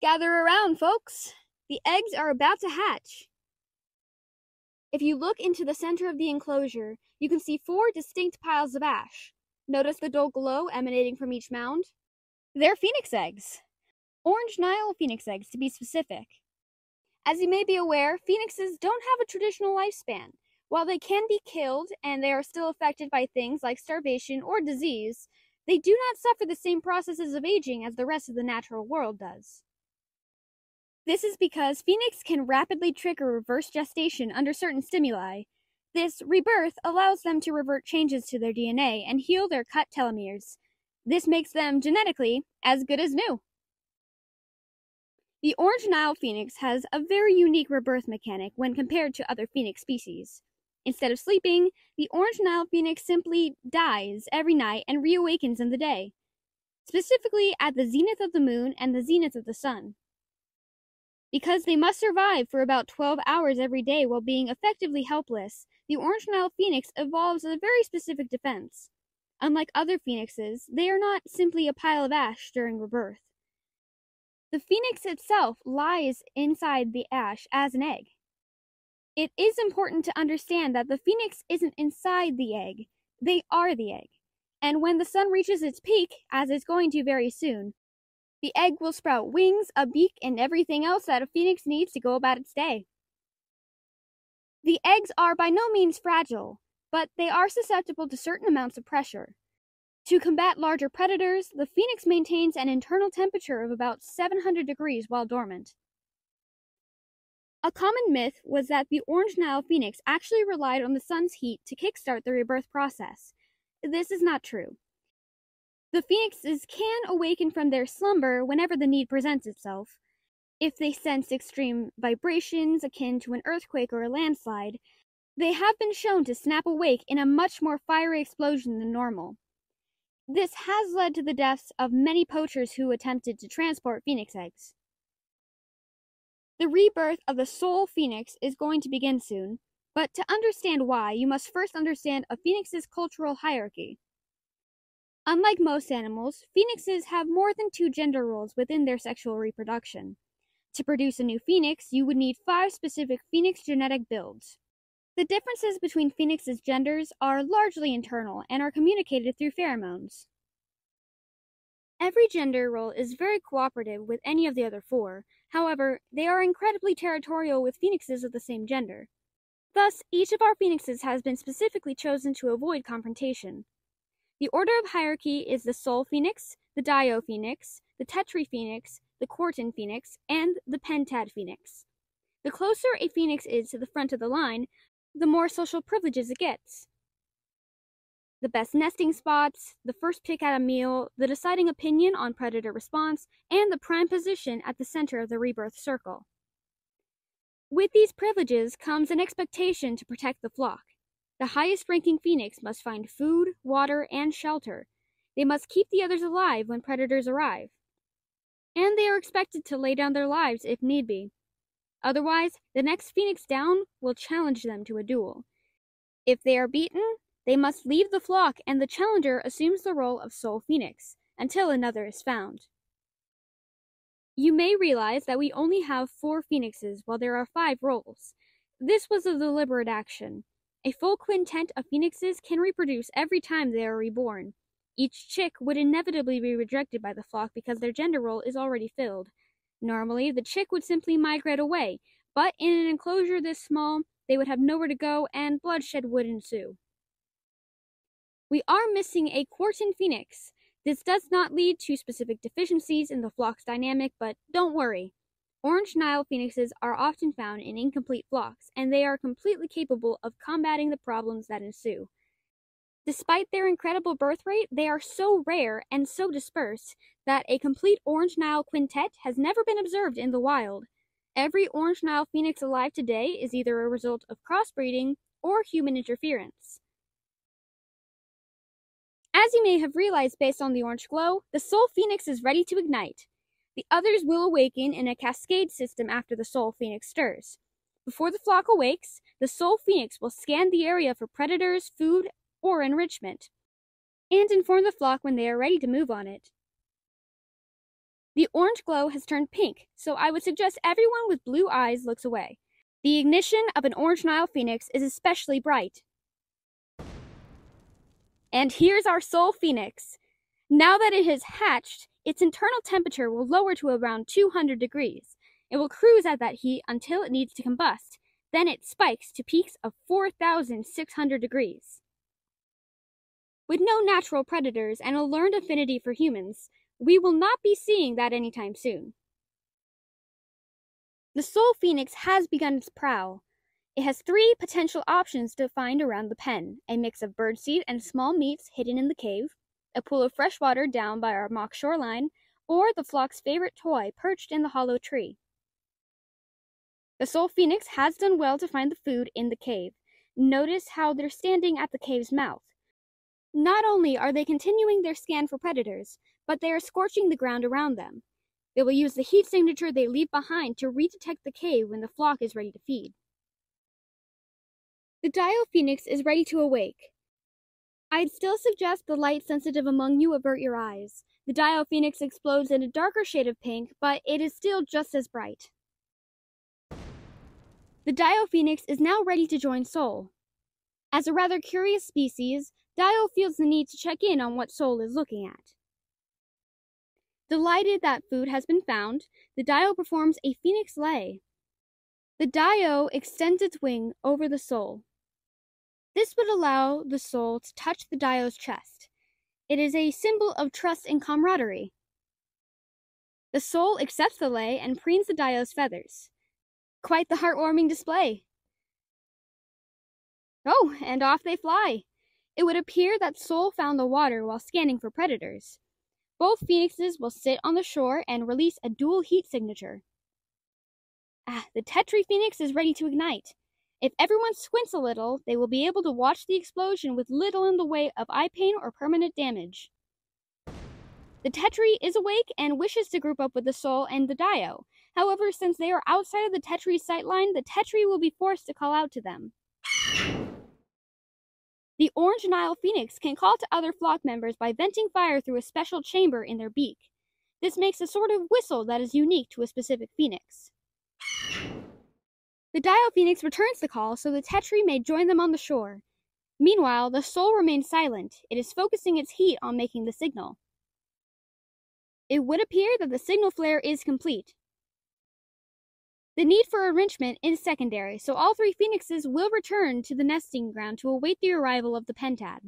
Gather around, folks! The eggs are about to hatch. If you look into the center of the enclosure, you can see 4 distinct piles of ash. Notice the dull glow emanating from each mound? They're phoenix eggs. Orange Nile phoenix eggs, to be specific. As you may be aware, phoenixes don't have a traditional lifespan. While they can be killed and they are still affected by things like starvation or disease, they do not suffer the same processes of aging as the rest of the natural world does. This is because phoenix can rapidly trigger reverse gestation under certain stimuli. This rebirth allows them to revert changes to their DNA and heal their cut telomeres. This makes them, genetically, as good as new. The Orange Nile phoenix has a very unique rebirth mechanic when compared to other phoenix species. Instead of sleeping, the Orange Nile phoenix simply dies every night and reawakens in the day, specifically at the zenith of the moon and the zenith of the sun. Because they must survive for about 12 hours every day while being effectively helpless, the Orange Nile phoenix evolves a very specific defense. Unlike other phoenixes, they are not simply a pile of ash during rebirth. The phoenix itself lies inside the ash as an egg. It is important to understand that the phoenix isn't inside the egg, they are the egg. And when the sun reaches its peak, as it's going to very soon, the egg will sprout wings, a beak, and everything else that a phoenix needs to go about its day. The eggs are by no means fragile, but they are susceptible to certain amounts of pressure. To combat larger predators, the phoenix maintains an internal temperature of about 700 degrees while dormant. A common myth was that the Orange Nile phoenix actually relied on the sun's heat to kickstart the rebirth process. This is not true. The phoenixes can awaken from their slumber whenever the need presents itself. If they sense extreme vibrations akin to an earthquake or a landslide, they have been shown to snap awake in a much more fiery explosion than normal. This has led to the deaths of many poachers who attempted to transport phoenix eggs. The rebirth of the soul phoenix is going to begin soon, but to understand why, you must first understand a phoenix's cultural hierarchy. Unlike most animals, phoenixes have more than 2 gender roles within their sexual reproduction. To produce a new phoenix, you would need 5 specific phoenix genetic builds. The differences between phoenixes' genders are largely internal and are communicated through pheromones. Every gender role is very cooperative with any of the other 4, however, they are incredibly territorial with phoenixes of the same gender. Thus, each of our phoenixes has been specifically chosen to avoid confrontation. The order of hierarchy is the soul phoenix, the dio phoenix, the tetri phoenix, the quartan phoenix, and the pentad phoenix. The closer a phoenix is to the front of the line, the more social privileges it gets. The best nesting spots, the first pick at a meal, the deciding opinion on predator response, and the prime position at the center of the rebirth circle. With these privileges comes an expectation to protect the flock. The highest-ranking phoenix must find food, water, and shelter. They must keep the others alive when predators arrive. And they are expected to lay down their lives if need be. Otherwise, the next phoenix down will challenge them to a duel. If they are beaten, they must leave the flock and the challenger assumes the role of sole phoenix, until another is found. You may realize that we only have 4 phoenixes while there are 5 roles. This was a deliberate action. A full quintet of phoenixes can reproduce every time they are reborn. Each chick would inevitably be rejected by the flock because their gender role is already filled. Normally, the chick would simply migrate away, but in an enclosure this small, they would have nowhere to go and bloodshed would ensue. We are missing a quartan phoenix. This does not lead to specific deficiencies in the flock's dynamic, but don't worry. Orange Nile phoenixes are often found in incomplete flocks, and they are completely capable of combating the problems that ensue. Despite their incredible birth rate, they are so rare and so dispersed that a complete Orange Nile quintet has never been observed in the wild. Every Orange Nile phoenix alive today is either a result of crossbreeding or human interference. As you may have realized based on the orange glow, the soul phoenix is ready to ignite. The others will awaken in a cascade system after the soul phoenix stirs. Before the flock awakes, the soul phoenix will scan the area for predators, food, or enrichment, and inform the flock when they are ready to move on it. The orange glow has turned pink, so I would suggest everyone with blue eyes looks away. The ignition of an orange Nile phoenix is especially bright. And here's our soul phoenix. Now that it has hatched, its internal temperature will lower to around 200 degrees. It will cruise at that heat until it needs to combust. Then it spikes to peaks of 4,600 degrees. With no natural predators and a learned affinity for humans, we will not be seeing that anytime soon. The soul phoenix has begun its prowl. It has 3 potential options to find around the pen: a mix of birdseed and small meats hidden in the cave, a pool of fresh water down by our mock shoreline, or the flock's favorite toy perched in the hollow tree. The soul phoenix has done well to find the food in the cave. Notice how they're standing at the cave's mouth. Not only are they continuing their scan for predators, but they are scorching the ground around them. They will use the heat signature they leave behind to redetect the cave when the flock is ready to feed. The dial phoenix is ready to awake. I'd still suggest the light sensitive among you avert your eyes. The dial phoenix explodes in a darker shade of pink, but it is still just as bright. The dial phoenix is now ready to join Soul. As a rather curious species, Dial feels the need to check in on what Soul is looking at. Delighted that food has been found, the Dial performs a phoenix lay. The Dio extends its wing over the Soul. This would allow the Soul to touch the Dio's chest. It is a symbol of trust and camaraderie. The Soul accepts the lay and preens the Dio's feathers. Quite the heartwarming display. Oh, and off they fly. It would appear that Soul found the water while scanning for predators. Both phoenixes will sit on the shore and release a dual heat signature. The Tetri phoenix is ready to ignite. If everyone squints a little, they will be able to watch the explosion with little in the way of eye pain or permanent damage. The Tetri is awake and wishes to group up with the Soul and the Dio. However, since they are outside of the Tetri's sightline, the Tetri will be forced to call out to them. The orange Nile phoenix can call to other flock members by venting fire through a special chamber in their beak. This makes a sort of whistle that is unique to a specific phoenix. The Dial phoenix returns the call so the Tetri may join them on the shore. Meanwhile, the Soul remains silent. It is focusing its heat on making the signal. It would appear that the signal flare is complete. The need for enrichment is secondary, so all 3 phoenixes will return to the nesting ground to await the arrival of the pentad.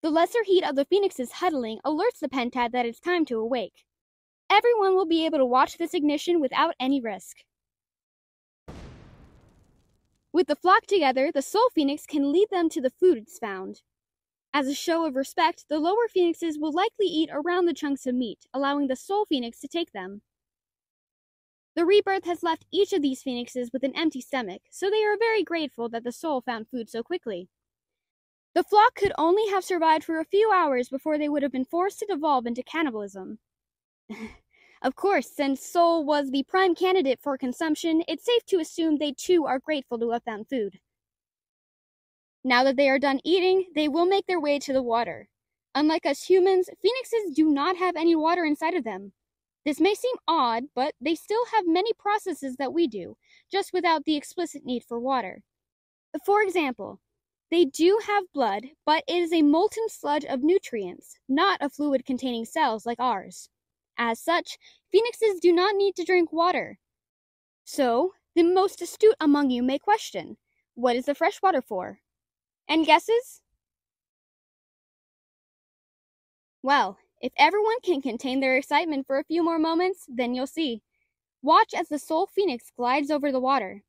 The lesser heat of the phoenixes huddling alerts the pentad that it's time to awake. Everyone will be able to watch this ignition without any risk. With the flock together, the Soul phoenix can lead them to the food it's found. As a show of respect, the lower phoenixes will likely eat around the chunks of meat, allowing the Soul phoenix to take them. The rebirth has left each of these phoenixes with an empty stomach, so they are very grateful that the Soul found food so quickly. The flock could only have survived for a few hours before they would have been forced to devolve into cannibalism. Of course, since Soul was the prime candidate for consumption, it's safe to assume they too are grateful to have found food. Now that they are done eating, they will make their way to the water. Unlike us humans, phoenixes do not have any water inside of them. This may seem odd, but they still have many processes that we do, just without the explicit need for water. For example, they do have blood, but it is a molten sludge of nutrients, not a fluid containing cells like ours. As such, phoenixes do not need to drink water. So, the most astute among you may question, what is the fresh water for? Any guesses? Well, if everyone can contain their excitement for a few more moments, then you'll see. Watch as the Soul phoenix glides over the water.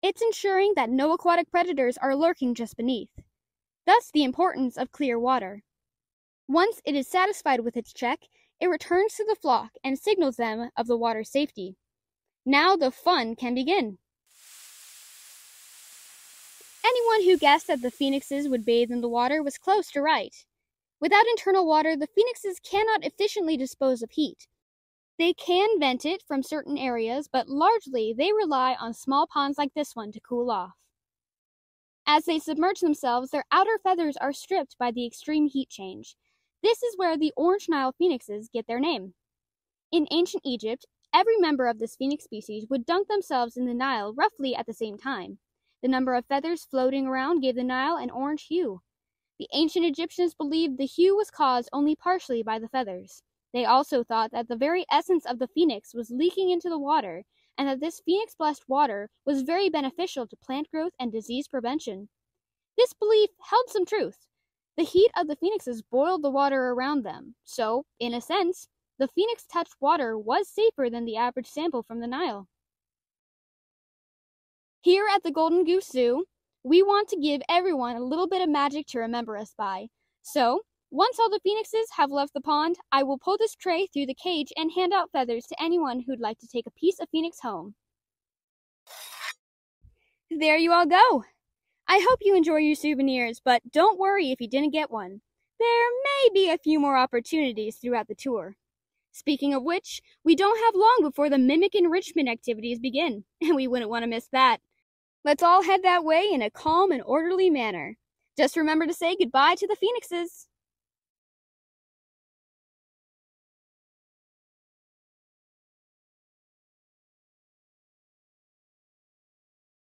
It's ensuring that no aquatic predators are lurking just beneath. Thus the importance of clear water. Once it is satisfied with its check, it returns to the flock and signals them of the water's safety. Now the fun can begin. Anyone who guessed that the phoenixes would bathe in the water was close to right. Without internal water, the phoenixes cannot efficiently dispose of heat. They can vent it from certain areas, but largely they rely on small ponds like this one to cool off. As they submerge themselves, their outer feathers are stripped by the extreme heat change. This is where the Orange Nile phoenixes get their name. In ancient Egypt, every member of this phoenix species would dunk themselves in the Nile roughly at the same time. The number of feathers floating around gave the Nile an orange hue. The ancient Egyptians believed the hue was caused only partially by the feathers. They also thought that the very essence of the phoenix was leaking into the water, and that this phoenix-blessed water was very beneficial to plant growth and disease prevention. This belief held some truth. The heat of the phoenixes boiled the water around them, so, in a sense, the phoenix-touched water was safer than the average sample from the Nile. Here at the Golden Goose Zoo, we want to give everyone a little bit of magic to remember us by. So, once all the phoenixes have left the pond, I will pull this tray through the cage and hand out feathers to anyone who'd like to take a piece of phoenix home. There you all go! I hope you enjoy your souvenirs, but don't worry if you didn't get one. There may be a few more opportunities throughout the tour. Speaking of which, we don't have long before the mimic enrichment activities begin, and we wouldn't want to miss that. Let's all head that way in a calm and orderly manner. Just remember to say goodbye to the phoenixes.